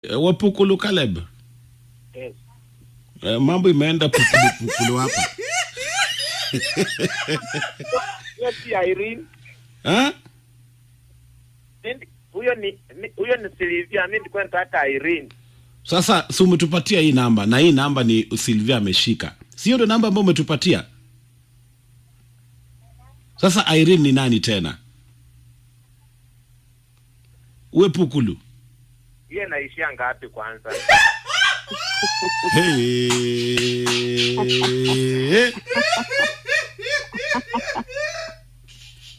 Wapukulu Caleb. Yes. Mambo imeenda pukulu hapa. Yes, Irene. Ha? Huyo ni Silvia, mimi nilikuwa nataka Irene. Sasa si umetupatia hii namba na hii namba ni Silvia ameshika. Sio ndio namba ambayo umetupatia? Sasa Irene ni nani tena? Uwe Pukulu. Yeye naishia ngapi kwanza?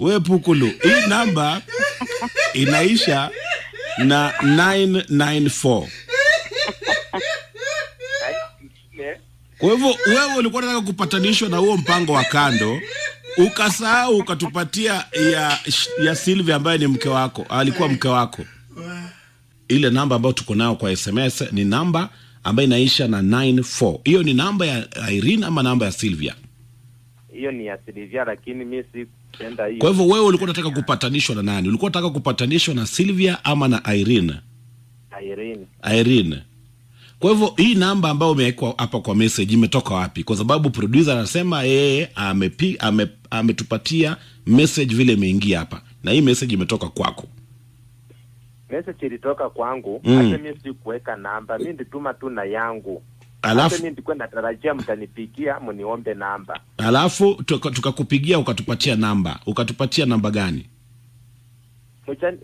Uwe Pukulu. Hii namba inaisha na 994. Kwa hivyo wewe ulikuwa unataka kupatanishwa na huo mpango wa kando, ukasahau ukatupatia ya Silvia ambaye ni mke wako, alikuwa mke wako. Ile namba ambayo tuko nayo kwa SMS ni namba ambayo inaisha na 94. Hiyo ni namba ya Irene ama namba ya Silvia? Hiyo ni ya Silvia, lakini mimi sikupenda hiyo. Kwa hivyo wewe ulikuwa unataka kupatanishwa na nani? Ulikuwa unataka kupatanishwa na Silvia ama na Irene? Irene. Kwa hivyo hii namba ambayo umewekwa hapa kwa message imetoka wapi? Kwa sababu producer anasema yeye ametupatia message vile imeingia hapa. Na hii message imetoka kwako. Message ilitoka kwangu, hata mimi sikuweka namba. Mimi ndituma tu na yangu. Alafu mimi ndikuwa natarajia mtanipigia mniombe namba. Alafu tukakupigia ukatupatia namba. Ukatupatia namba gani?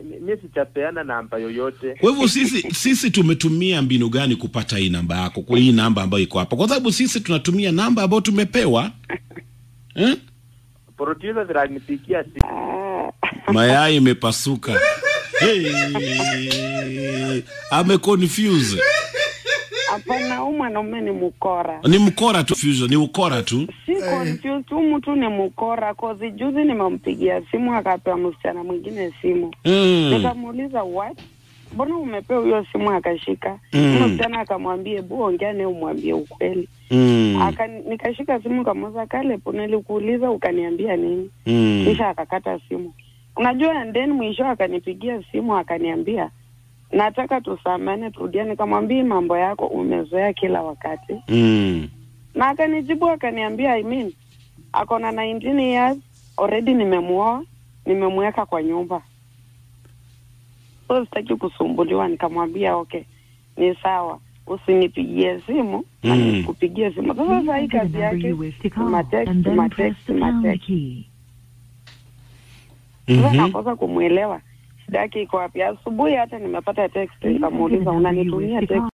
Mimi sichapeana namba yoyote. Kwa hivyo sisi tumetumia mbinu gani kupata hii namba yako? Kwa hii namba ambayo iko hapa. Kwa sababu sisi tunatumia namba ambayo tumepewa. Producer vile alinipigia mayai imepasuka. Ame confused. Hapana, mwanaume ni mukora. Ni mukora tu Fusion, ni ukora tu. Si confused, mtu ni mukora. Kozi juzi nimempigia simu akapewa msichana mwingine simu. Nikamuuliza what? Mbona umepewa hiyo simu akashika? Msichana akamwambia hebu ongea naye umwambie ukweli. Nikashika simu kamuuliza Kale, nilikuuliza ukaniambia nini? Kisha akakata simu. Unajua, and then mwisho akanipigia simu akaniambia nataka tusamane turudiane. Nikamwambia mambo yako umezoea kila wakati. Na akanijibu akaniambia ako na 19 years already, nimemuoa, nimemweka kwa nyumba. So sitaki kusumbuliwa. Nikamwambia okay, ni sawa, usinipigie simu, nikupigie simu. Sasa hii kazi yake matext. Sasa nakosa kumuelewa. Shida yake iko wapi? Asubuhi hata nimepata text nikamuuliza unanitumia text